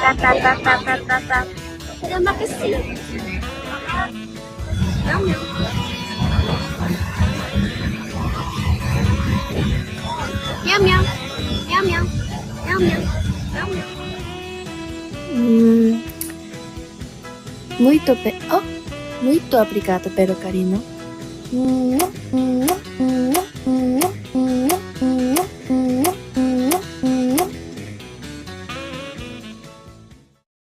Tá, tá, tá, tá, tá, tá, tá. É uma piscina. Não, não. Miau, miau. Miau, miau. Miau, miau. Miau, miau. Muito obrigado pelo carinho.